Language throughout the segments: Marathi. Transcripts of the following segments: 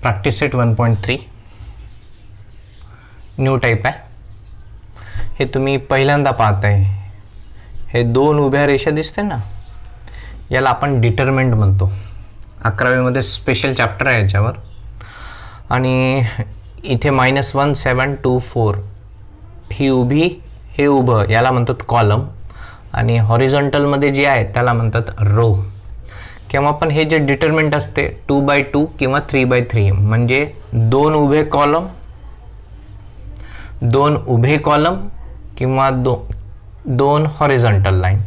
प्रॅक्टिस सेट 1.3 न्यू टाईप आहे. हे तुम्ही पहिल्यांदा पाहताय. हे दोन उभ्या रेषा दिसते ना, याला आपण डिटरमिनंट म्हणतो. 11वीमध्ये स्पेशल चॅप्टर आहे याच्यावर. आणि इथे -1 7 2 4 ही उभी, हे उभं, याला म्हणतात कॉलम. आणि हॉरिझॉन्टलमध्ये जे आहे त्याला म्हणतात रो. किंवा पण हे जे डिटरमिनंट असते 2x2 किंवा 3x3, म्हणजे दोन उभे कॉलम किंवा दोन हॉरिझॉन्टल लाईन,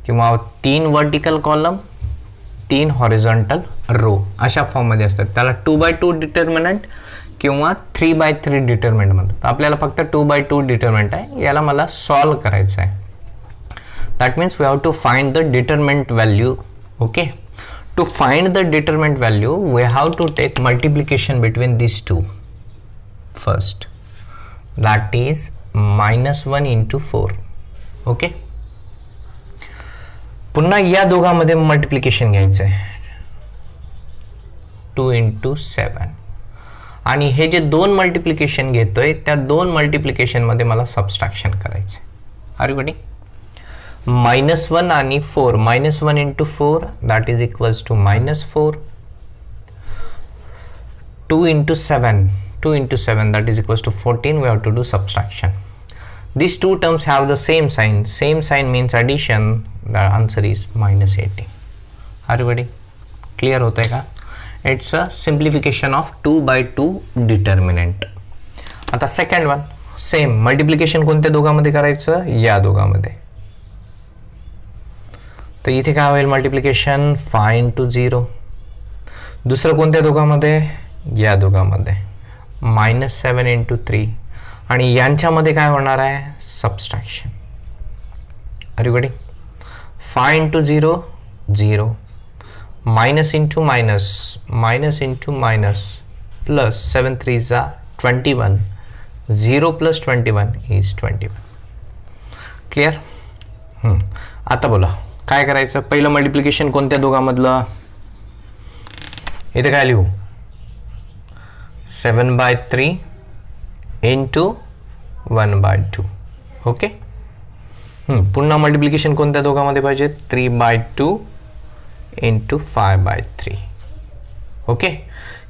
किंवा 3 वर्टिकल कॉलम 3 हॉरिझॉन्टल रो, अशा फॉर्ममध्ये असतात. त्याला 2x2 डिटरमिनंट किंवा 3x3 डिटरमिनंट म्हणतात. आपल्याला फक्त 2x2 डिटरमिनंट आहे, याला मला सॉल्व करायचं आहे. That means we have to find the determinant value. Okay, to find the determinant value we have to take multiplication between these two first, that is -1 into 4. Okay, पुन्हा या दोघांमध्ये मल्टिप्लिकेशन घ्यायचं आहे 2 into 7. आणि हे जे दोन मल्टिप्लिकेशन घेतोय त्या दोन मल्टिप्लिकेशन मध्ये मला सबस्ट्रॅक्शन करायचं आहे. R you ready? -1 आणि 4, -1 into 4 that is equals to -4. 2 into 7 that is equals to 14. We have to do subtraction. These two terms have the same sign means addition. The answer is -18. Are you ready? Clear होता है का? It's a simplification of 2x2 determinant. आता सेकंड वन, सेम मल्टिप्लिकेशन कोणत्या दोघांमध्ये करायचं? या दोघांमध्ये. तर इथे काय होईल मल्टिप्लिकेशन? 5 into 0. दुसरं कोणत्या दोघांमध्ये? या दोघांमध्ये. -7 into 3. आणि यांच्यामध्ये काय होणार आहे? Subtraction. Are you ready? 5 into 0 0, minus into minus plus 7 3s are 21. 0 plus 21 is 21. Clear? आता बोला काय करायचं? पहिलं मल्टिप्लिकेशन कोणत्या दोघांमधलं? इथे काय लिहू? 7/3 into 1/2. ओके, पुन्हा मल्टिप्लिकेशन कोणत्या दोघांमध्ये पाहिजे? 3/2 into 5/3. ओके,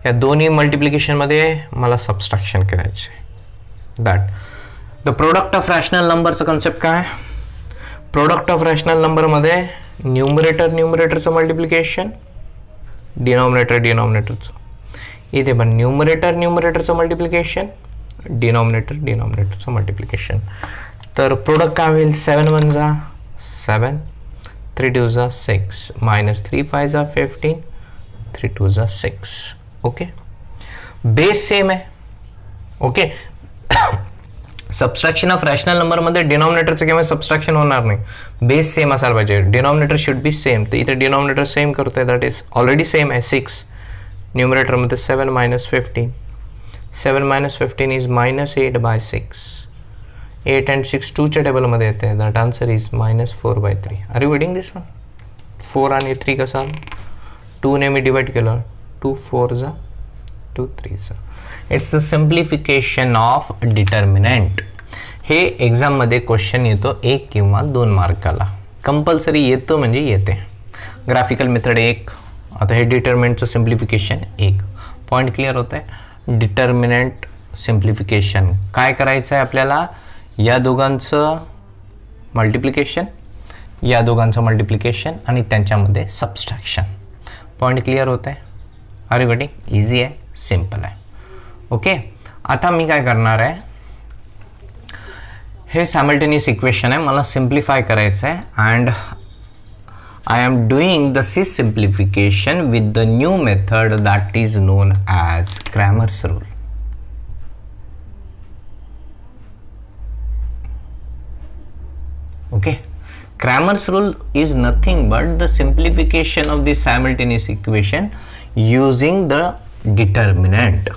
या दोन्ही मल्टिप्लिकेशनमध्ये मला सबस्ट्रॅक्शन करायचं आहे. That the product of rational नंबरचं कन्सेप्ट काय? प्रोडक्ट ऑफ रॅशनल नंबरमध्ये न्यूमरेटरचं मल्टिप्लिकेशन, डिनॉमिनेटरचं. इथे पण न्यूमरेटरचं मल्टिप्लिकेशन, डिनॉमिनेटरचं मल्टिप्लिकेशन. तर प्रोडक्ट काय होईल? 7 1s are 7, 3 2s are 6, -3 5s are 15, 3 2s are 6. Okay, base same आहे. Okay, subtraction of rational number मध्ये डिनॉमिनेटरचं केव्हा सबस्ट्रॅक्शन होणार नाही. बेस सेम असायला पाहिजे. Denominator should be same. तर इथे डिनॉमिनेटर सेम करतोय, दॅट इज ऑलरेडी सेम आहे 6. न्यूमरेटरमध्ये 7 - 15. 7 - 15 इज -8/6. 8 and 6 2 च्या टेबलमध्ये येते. That answer is -4/3. Are you reading this one? 4 आणि 3 कसा? 2 ने मी डिवाइड केलं. 2 4s are 2 3s are. It's the simplification of determinant. हे एक्झाममध्ये क्वेश्चन येतो 1 किंवा 2 मार्काला. कंपल्सरी येतो म्हणजे येते. Graphical method 1. आता हे डिटर्मिनंटचं सिम्प्लिफिकेशन 1. पॉईंट क्लिअर होत आहे? डिटर्मिनंट सिम्प्लिफिकेशन काय करायचं आहे आपल्याला? या दोघांचं मल्टिप्लिकेशन, या दोघांचं मल्टिप्लिकेशन आणि त्यांच्यामध्ये सबस्ट्रॅक्शन. पॉईंट क्लिअर होत आहे? अरे बेटी इझी आहे, सिम्पल आहे. ओके, आता मी काय करणार आहे? हे सायमल्टेनियस इक्वेशन आहे, मला सिम्प्लिफाय करायचं आहे. And I am doing this simplification with the new method that is known as Cramer's rule. Okay, Cramer's rule is nothing but the simplification of the simultaneous equation using the determinant.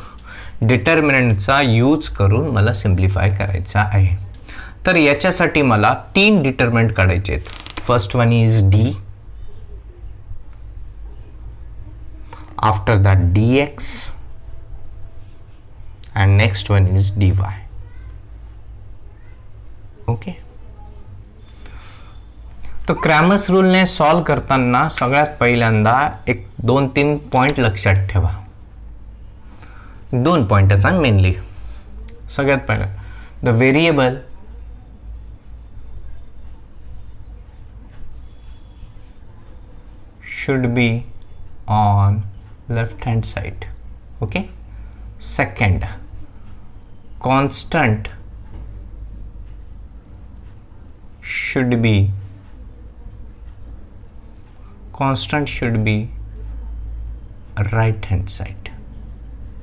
डिटर्मिनंटचा यूज करून मला सिम्प्लिफाय करायचा आहे. तर याच्यासाठी मला 3 डिटर्मिनंट काढायचे आहेत. First one is D, after that dx, and next one is dy. Okay. तो क्रॅमर्स रूलने सॉल्व करताना सगळ्यात पहिल्यांदा एक 2-3 पॉइंट लक्षात ठेवा. 2 पॉइंटच आहे मेनली. सगळ्यात पहिला the variable should be on left hand side. Okay. Second, constant should be right hand side,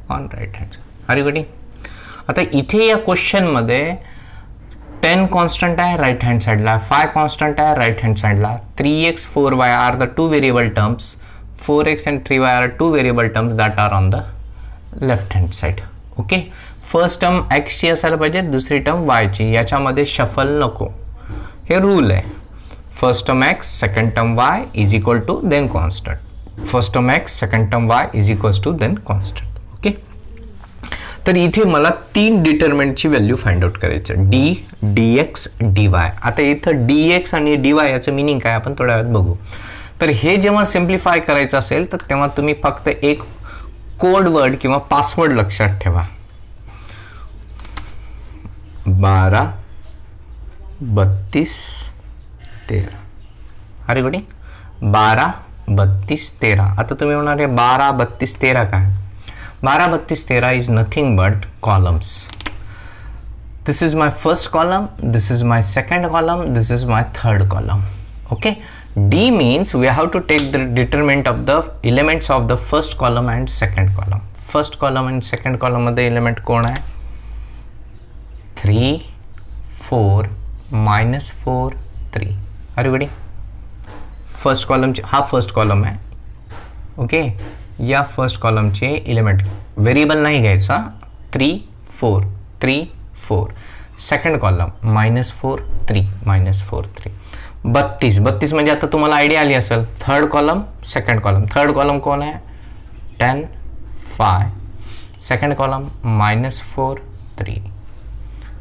on right hand side. Are you getting? आता इथे या क्वेश्चन मध्ये 10 कॉन्स्टंट आहे राइट हँड साइडला, 5 कॉन्स्टंट आहे राइट हँड साइडला, 3x 4y are the 2 variable terms, 4x and 3y are 2 variable terms that are on the left hand side. Okay. First term x ची असायला पाहिजे, दुसरी टर्म y ची. याच्यामध्ये शफल नको, हे रूल आहे. First term x, second term y is equal to then constant. First term x, second term y is equal to then constant. Okay. तर इथे मला 3 डिटरमिनंटची व्हॅल्यू फाइंड आउट करायचं, d, dx, dy. आता इथं dx आणि dy याचं मिनिंग काय आपण थोड्या वेळात बघू. तर हे जेव्हा सिम्प्लिफाय करायचं असेल तर तेव्हा तुम्ही फक्त एक कोड वर्ड किंवा पासवर्ड लक्षात ठेवा. 12 32 13. अरे गुडी 12 32 13. आता तुम्ही म्हणणार हे 12 32 13 काय? 12 32 13 is nothing but columns. This is my first column, this is my second column, this is my third column. Okay. D means we have to take the determinant of the elements of the first column and second column. First column and second column मध्ये element कोण आहे? 3 4 -4 3. everybody फर्स्ट कॉलमचे हा फर्स्ट कॉलम आहे. ओके. या फर्स्ट कॉलमचे एलिमेंट व्हेरिएबल नाही घ्यायचा. 3 4 3 4. Second column -4 3 -4 3. 32 32 म्हणजे आता तुम्हाला आयडिया आली असेल. Third column second column. Third column कोण आहे? 10 5. Second column -4 3.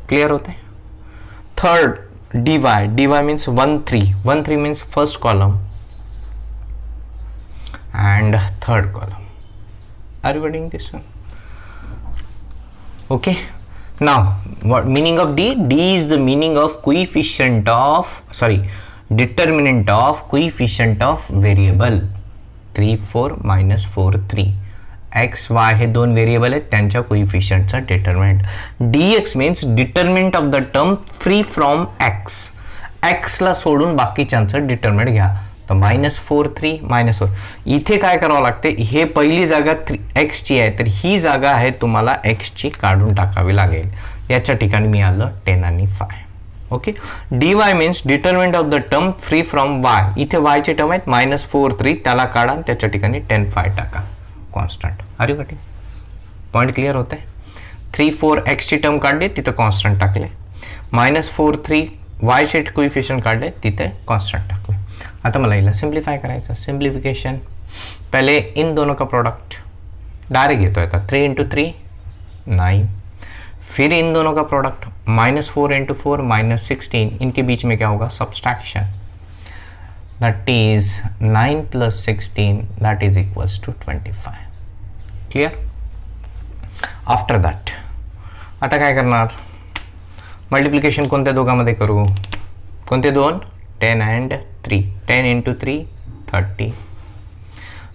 क्लियर होते. Third dy means 1 3. 1 3 means first column and third column. Are you getting this one? Okay. Now what meaning of d? D is the meaning of determinant of coefficient of variable. 3 4 -4 3. x y हे 2 व्हेरिएबल आहेत त्यांच्या कोइफिशियंटचा determinant. dx means determinant of the term free from x. x ला सोडून बाकीच्यांचं डिटरमिनंट घ्या. तर -4 3 -4. इथे काय करावं लागते? हे पहिली जागा x ची आहे तर ही जागा आहे तुम्हाला x ची काढून टाकावी लागेल. याच्या ठिकाणी मी आलं 10 आणि 5. Okay. dy means determinant of the term free from y. इथे y चे टर्म आहेत -4 3 त्याला काढा आणि त्याच्या ठिकाणी 10 5 टाका. Constant. Are you getting? Point clear होते. 3 4 x ची टर्म काढली तिथे कॉन्स्टंट टाकले. -4 3 y चे कोइफिशियंट काढले तिथे कॉन्स्टंट टाकले. आता मला इला सिंप्लिफाय करायचं. सिंप्लिफिकेशन पहले इन दोनों का प्रोडक्ट डायरेक्ट घेतो आता. 3 × 3 9. फिर इन दोनों का प्रोडक्ट -4 × 4 -16. इनके बीच में क्या होगा? Subtraction. That is 9 + 16 that is equals to 25. Clear? After that आता काय करणार? मल्टिप्लिकेशन कोणत्या दोघांमध्ये करू? कोणते दोन? 10 and 3. 10 × 3 30.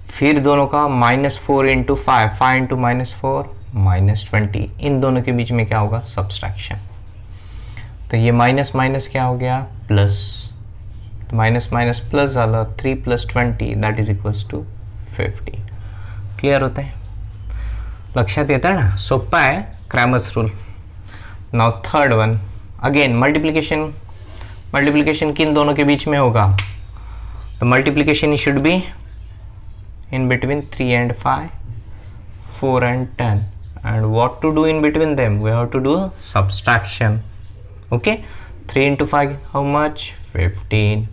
फिर दोनों का -4 × 5 5 × -4 -20. इन दोनों के बीच में क्या होगा? सब्सट्रैक्शन. तो ये माइनस माइनस क्या हो गया? प्लस. तो माइनस माइनस प्लस झालं. 3 + 20 that is equals to 50. Clear होते हैं? लक्षात येतं ना? सोपा है Cramer's rule. Now third one again multiplication किन दोनों के बीच में होगा? तो multiplication should be in between 3 and 5, 4 and 10. And what to do in between them? We have to do subtraction. Okay. 3 × 5 how much? 15.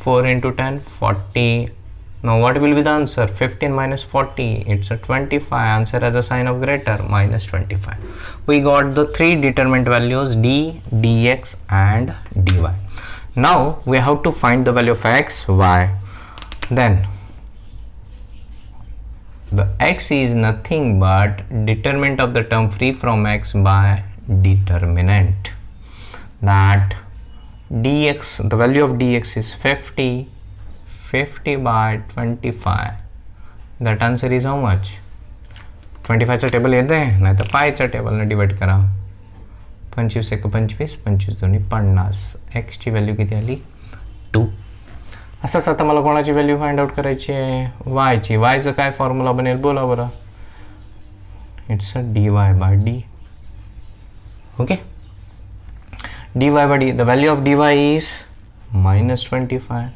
4 × 10 40. Now what will be the answer? 15 minus 40, it's a 25. Answer as a sign of greater, minus 25. We got the three determinant values d, dx and dy. Now we have to find the value of x, y. Then the x is nothing but determinant of the term free from x by determinant. That dx, the value of dx is 50 by 25. That answer is how much? 25 चा टेबल येते नाही तर पायच्या टेबलने डिवाइड करा. 25 एक 25, 25 दोन्ही 50. x ची व्हॅल्यू किती आली? 2. असंच आता मला कोणाची व्हॅल्यू फाइंड आउट करायची आहे? y ची. y चा काय फॉर्म्युला बनेल बोला बरं? It's a dy by d. Okay, dy by d. The value of dy is minus 25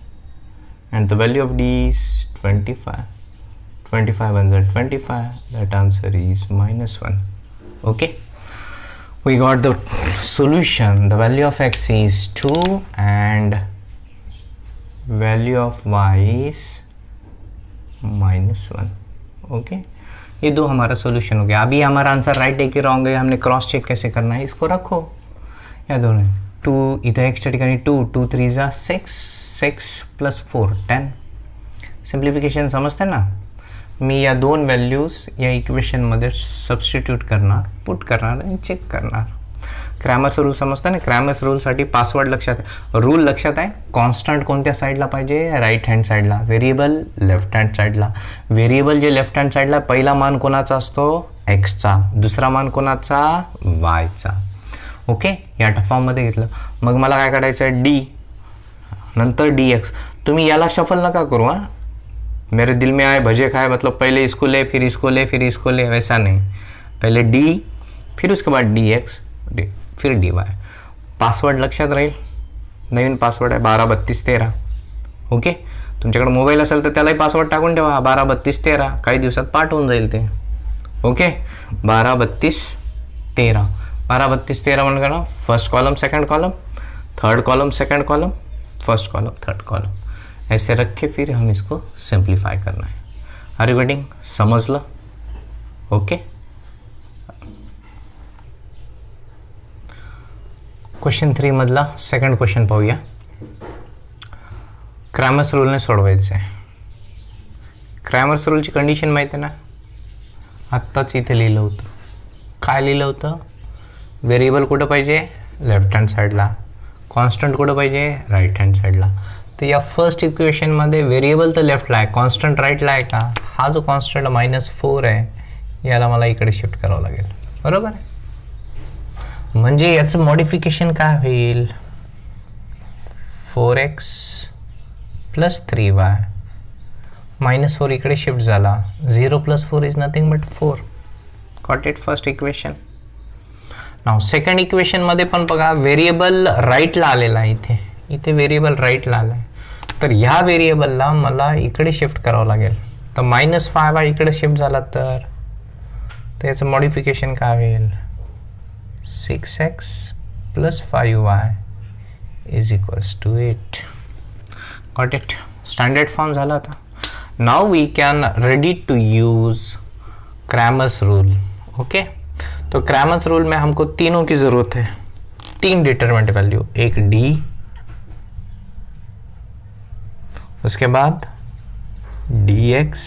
and the value of d is 25. 25 and 25, that answer is minus 1. Okay, we got the solution. The value of x is 2 and value of y is minus 1. Okay, ये दो हमारा सोल्यूशन हो गया. अभी हमारा आंसर राइट है कि रॉन्ग है, हमने क्रॉस चेक कैसे करना है, इसको रखो या दोनों. 2 इधर एक्स च्या ठिकाणी 2, 2 3 जा 6, 6 प्लस 4 10. सिम्प्लिफिकेशन समजते ना. मी या दोन व्हॅल्यूज या इक्वेशनमध्ये सबस्टिट्यूट करणार, पुट करणार आणि चेक करणार. क्रॅमर्स रूल समजतं ना. क्रॅमर्स रूलसाठी पासवर्ड लक्षात आहे, रूल लक्षात आहे. कॉन्स्टंट कोणत्या साईडला पाहिजे? राईट हँड साईडला. व्हेरिएबल लेफ्ट हँड साईडला. व्हेरिएबल जे लेफ्ट हँड साईडला, पहिला मान कोणाचा असतो? एक्सचा. दुसरा मान कोणाचा? वायचा. ओके, या फॉर्ममध्ये घेतलं. मग मला काय काढायचं आहे? डी नंतर डी एक्स. तुम्ही याला शफल नका करू. हां, मेरे दिल में आए भजे खाए, मतलब पहले इसको ले फिर इसको ले फिर इसको ले, वैसा नहीं. पहले डी, फिर उसके बाद डी एक्स, फिर डी वाय. पासवर्ड लक्षात राहील. नवीन पासवर्ड आहे 12 32 13. ओके, तुमच्याकडे मोबाईल असेल तर त्यालाही पासवर्ड टाकून ठेवा 12 32 13. काही दिवसात पाठवून जाईल ते. ओके, 12 32 13. 12 32 13 म्हणजे ना, first column second column, third column second column, first column third column, ऐसे रख के फिर हम इसको सिंप्लीफाई करना है. Are you getting? समजलं? ओके, क्वेश्चन 3 मधला सेकंड क्वेश्चन पाहूया. क्रॅमर्स रूलने सोडवायचं आहे. क्रॅमर्स रूलची कंडिशन माहिती आहे ना. आत्ताच इथे लिहिलं होतं. काय लिहिलं होतं? व्हेरिएबल कुठं पाहिजे? लेफ्ट हँड साईडला. कॉन्स्टंट कुठं पाहिजे? राईट हँड साईडला. तर या फर्स्ट इक्वेशनमध्ये व्हेरिएबल तर लेफ्टला आहे, कॉन्स्टंट राईटला आहे का? हा जो कॉन्स्टंट -4 आहे, याला मला इकडे शिफ्ट करावं लागेल. बरोबर आहे. म्हणजे याचं मॉडिफिकेशन काय होईल? 4x + 3y. -4 इकडे शिफ्ट झाला. 0 + 4 is nothing but 4. Got it? First equation. Now second इक्वेशनमध्ये पण बघा, व्हेरिएबल राईटला आलेला आहे. इथे व्हेरिएबल राईटला आला आहे. तर ह्या व्हेरिएबलला मला इकडे शिफ्ट करावं लागेल. तर -5 इकडे शिफ्ट झाला तर याचं मॉडिफिकेशन काय होईल? 6x + 5y = 8. Got it? Standard form झाला आता. Now we can ready to use Cramer's rule. Okay, तो क्रैमर्स रूल में हमको तीनों की जरूरत है. 3 डिटरमिनेंट वैल्यू, एक d, उसके बाद dx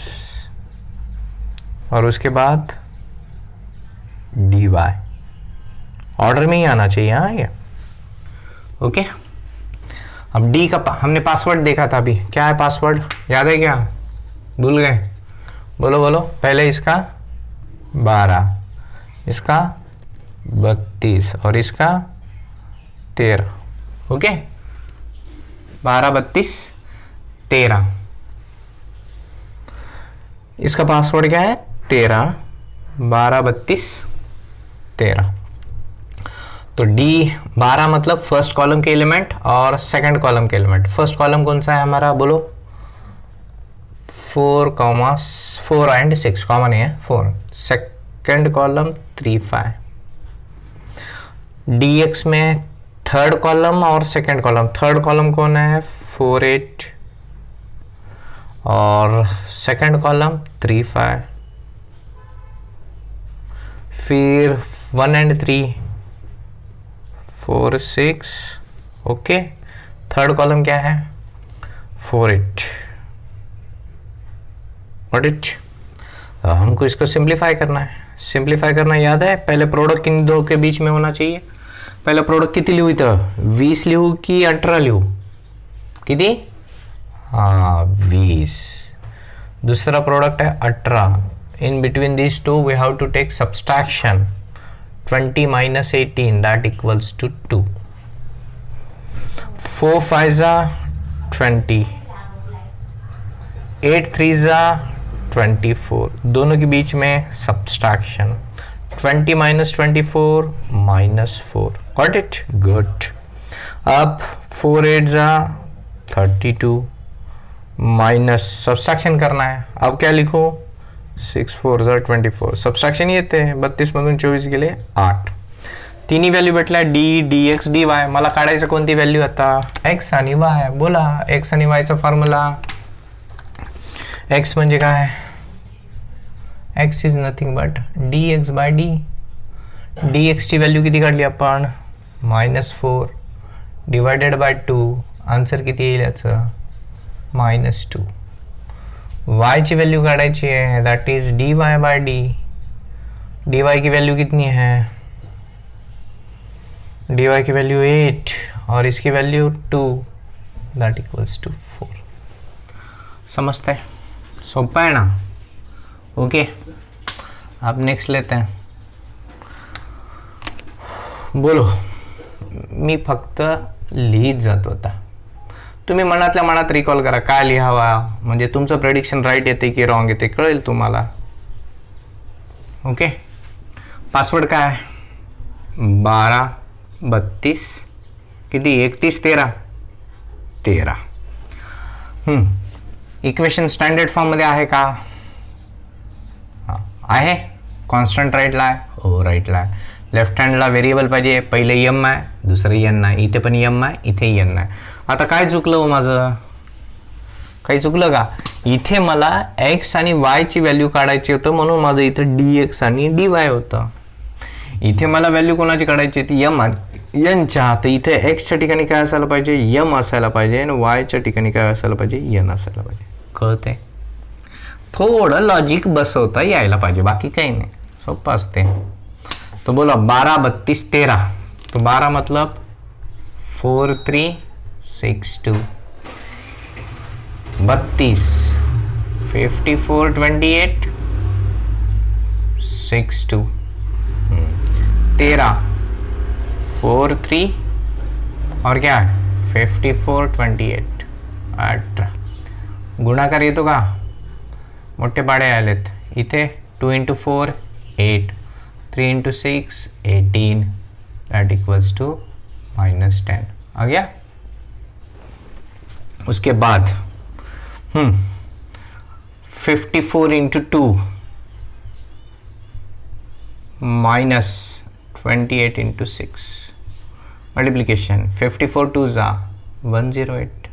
और उसके बाद dy. ऑर्डर में ही आना चाहिए. हाँ, ये ओके. अब d का हमने पासवर्ड देखा था अभी. क्या है पासवर्ड? याद है क्या? भूल गए? बोलो बोलो. पहले इसका 12, इसका 32 और इसका 13. ओके, 12 32 13. इसका पासवर्ड क्या है? 13 12 32 13. तो D 12 मतलब फर्स्ट कॉलम के एलिमेंट और सेकंड कॉलम के एलिमेंट. फर्स्ट कॉलम कौन सा है हमारा? बोलो. 4 एंड 6 कॉमन है. 4. Second column 3 5. dx में थर्ड कॉलम और सेकंड कॉलम. थर्ड कॉलम कौन है? 4 8. और सेकंड कॉलम 3 5, फिर 1 and 3 4 6, ओके। थर्ड कॉलम क्या है? 4 8, व्हाट इट। हमको इसको सिंप्लीफाई करना है। सिंप्लीफाई करना याद है, पहले प्रोडक्ट किन दो के बीच में होना चाहिए। पहले प्रोडक्ट किती लिहू इथं? 20 लिहू की 18 लिहू? किती? हाँ 20। दूसरा प्रोडक्ट है 18। In between these two we have to take subtraction. 20 minus 18 that equals to 2. 4 5 20, 8 3 24, दोनों के बीच में subtraction. 20 minus 24 minus 4, got it? good। अब 4 8 32 माइनस सब्सट्रैक्शन करना है। अब क्या लिखो? 6 4 24, सबस्ट्रॅक्शन येते 32 मधून 24 गेले 8। तिन्ही व्हॅल्यू भेटल्या D D x D Y. मला काढायचं कोणती व्हॅल्यू आता? एक्स आणि वाय। बोला, एक्स आणि वायचा फॉर्म्युला। एक्स म्हणजे काय? X is nothing but d x by D. D एक्सची व्हॅल्यू किती काढली आपण? -4 डिवायडेड बाय 2। आन्सर किती येईल याचं? -2। y की वैल्यू काढायची है, that is D Y by D. D Y की वैल्यू कितनी है? डी वाई की वैल्यू 8 और इसकी वैल्यू 2, दैट इक्वल्स टू 4। समझते हैं? सोपा है ना? ओके, अब नेक्स्ट लेते हैं। बोलो, मी फक्त लिहित जात होता, तुम्ही मनातल्या मनात रिकॉल करा काय लिहावा, म्हणजे तुमचं प्रेडिक्शन राईट येते की रॉंग येते कळेल तुम्हाला। ओके, पासवर्ड काय? 12 32 किती? 31 13 13। इक्वेशन स्टँडर्ड फॉर्म मध्ये आहे का? आहे। कॉन्स्टंट राईटला आहे? हो राईटला आहे। लेफ्ट हँडला व्हेरिएबल पाहिजे, पहिले एम आहे, दुसरं एन आहे, इथे पण एम आहे, इथे एन आहे। आता काय चुकलं हो माझं? काही चुकलं का? इथे मला एक्स आणि वाय ची व्हॅल्यू काढायची होतं म्हणून माझं इथे डी एक्स आणि डी वाय होतं। इथे मला व्हॅल्यू कोणाची काढायची होती? एम आणि एनच्या। तर इथे एक्सच्या ठिकाणी काय असायला पाहिजे? एम असायला पाहिजे आणि वायच्या ठिकाणी काय असायला पाहिजे? एन असायला पाहिजे। कळते? थोडं लॉजिक बसवता यायला पाहिजे, बाकी काही नाही, सोपं असते। तो बोला 12 32 13, तो 12 मतलब 4 3 6 2, 32 54 28 6 2, 13 4 3 और क्या है 54 28 18। गुणाकार येतो का? मोठे पाडे आलेत इथे। 2 into 4 8, 3 into 6 18, that equals to -10 आ गया। उसके बाद 54 into 2 -28 into 6 मल्टीप्लिकेशन। 54 2 108,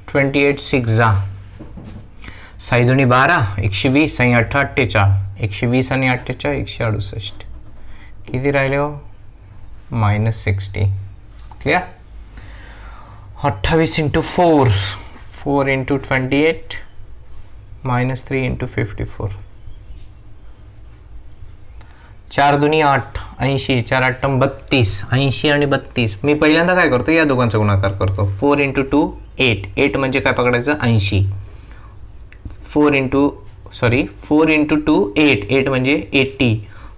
28 6 साई दोन्ही 12 120, साई 8 48, 120 आणि 48 168, किती राहिले हो? -60। क्लियर? 28 into 4 4 into 28 -3 into 54, 4 दुनी 8 80, 4 8 32, 80 आणि 32। मी पहिल्यांदा काय करतो? या दोघांचा गुणाकार करतो। 4 into 2 8, 8 म्हणजे काय पकडायचं? 80। 4 into 2 8, 8 म्हणजे 80,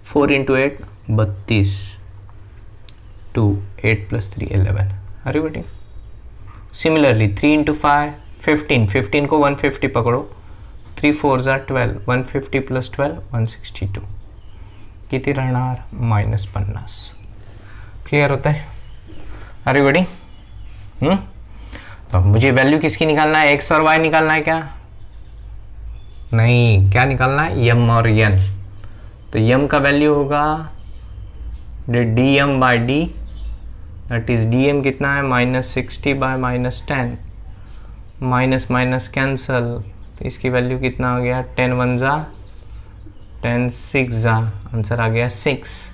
4 into 8 32, 2 8 + 3 11। अरे बेटे, सिमिलरली 3 into 5 15, 15 को 150 पकड़ो, 3 4 12, 150 + 12 162, किती राहणार? -50। क्लियर होता है? अरे बेटी, तो मुझे वैल्यू किसकी निकालना है? एक्स और वाई निकालना है क्या? नहीं, क्या निकालना है? यम और एन। तो यम का वैल्यू होगा D M by D, that is D M कितना है? -60 by -10, माइनस माइनस कैंसल, तो इसकी वैल्यू कितना आ गया 10 1 जा 10 6 जा, आंसर आ गया 6।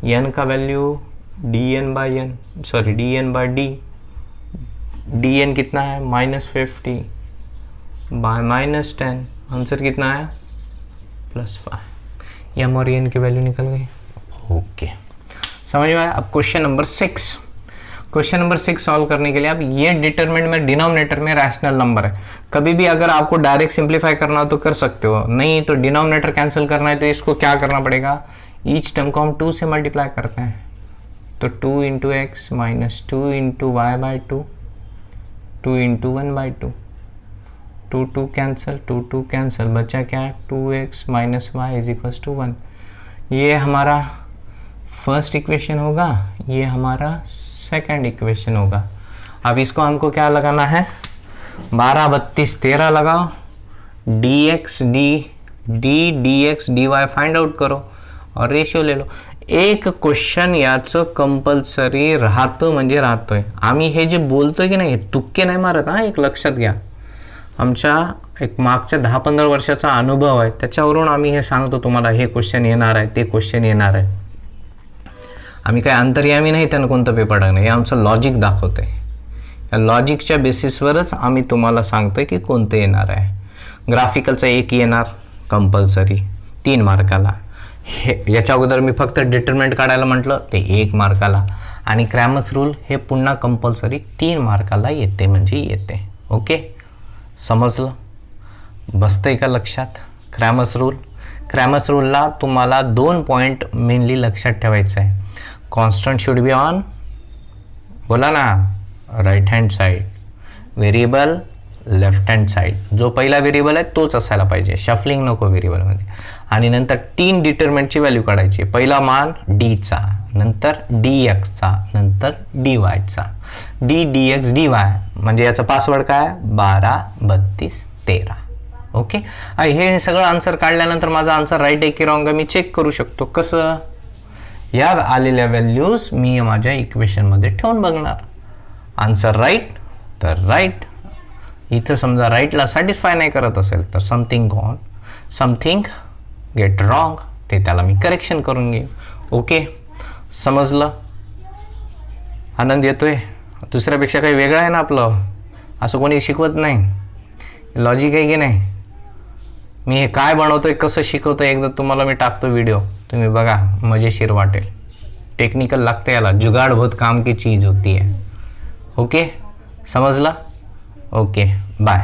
एन का वैल्यू dn बाई एन, सॉरी dn बाई डी, dn कितना है -50 बाय -10, आंसर कितना है +5। एम और एन की वैल्यू निकल गई। ओके, समझ में आया। अब question number 6, question number 6 solve करने के लिए अब ये डिटरमिनेंट में डिनोमिनेटर में रैशनल नंबर है। कभी भी अगर आपको डायरेक्ट सिंप्लीफाई करना हो तो कर सकते हो, नहीं तो डिनोमिनेटर कैंसिल करना है तो इसको क्या करना पड़ेगा, ईच टर्म को हम 2 से मल्टीप्लाई करते हैं, तो 2 into X minus 2 into Y by 2, 2 into 1 बाई 2, 2 2 कैंसिल, 2 2 कैंसिल, बचा क्या है 2x minus Y is equal to 1। ये हमारा फर्स्ट इक्वेशन होगा, ये हमारा सेकंड इक्वेशन होगा। अब इसको हमको क्या लगाना है, 12 32 13 लगाओ, dx dx dy find out करो और रेशियो ले लो। एक क्वेश्चन याचं कंपल्सरी राहतं म्हणजे राहतोय। आम्ही हे जे बोलतोय की नाही तुक्के नाही मारत हा, एक लक्षात घ्या। आमच्या एक मागच्या 10-15 वर्षाचा अनुभव आहे, त्याच्यावरून आम्ही हे सांगतो तुम्हाला, हे क्वेश्चन येणार आहे, ते क्वेश्चन येणार आहे। आम्ही काय अंतर्यामी नाही त्यांना कोणतं पेपर टाकणं, हे आमचं लॉजिक दाखवतंय। या लॉजिकच्या बेसिसवरच आम्ही तुम्हाला सांगतोय की कोणतं येणार आहे। ग्राफिकलचं एक येणार कंपल्सरी 3 मार्काला, हे याच्या अगोदर मी फक्त डिटरमिनेंट काढायला म्हटलं ते 1 मार्काला, आणि क्रॅमर्स रूल हे पुन्हा कंपल्सरी 3 मार्काला येते म्हणजे येते। ओके, समजलं, बसतंय का लक्षात। क्रॅमर्स रूलला तुम्हाला 2 पॉईंट मेनली लक्षात ठेवायचं आहे। कॉन्स्टंट शुड बी ऑन, बोला ना, right hand side, variable left hand side, जो पहिला व्हेरिएबल आहे तोच असायला पाहिजे, शफलिंग नको व्हेरिएबलमध्ये। आणि नंतर 3 डिटरमिनेंटची व्हॅल्यू काढायची, पहिला मान डीचा, नंतर dxचा, नंतर dyचा, dx dy म्हणजे याचा पासवर्ड काय 12 32 13। ओके, हे सगळं आन्सर काढल्यानंतर माझा आन्सर राईट आहे की रॉंग आहे मी चेक करू शकतो। कसं, या आलेल्या व्हॅल्यूज मी माझ्या इक्वेशनमध्ये ठेवून बघणार, आन्सर राईट तर राईट, इथं समजा राईटला सॅटिस्फाय नाही करत असेल तर something gone, something get wrong, ते त्याला मी करेक्शन करून घेईन। ओके, समजलं, आनंद येतोय। दुसऱ्यापेक्षा काही वेगळं आहे ना आपलं, असं कोणी शिकवत नाही, लॉजिक आहे की नाही। मी हे काय बनवतोय कसं शिकवतोय एकदा तुम्हाला मी टाकतो व्हिडिओ, तुम्ही बघा, मजेशीर वाटेल। टेक्निकल लागते याला, जुगाड़ बहुत काम की चीज़ होती है। ओके, समजला। Okay, bye.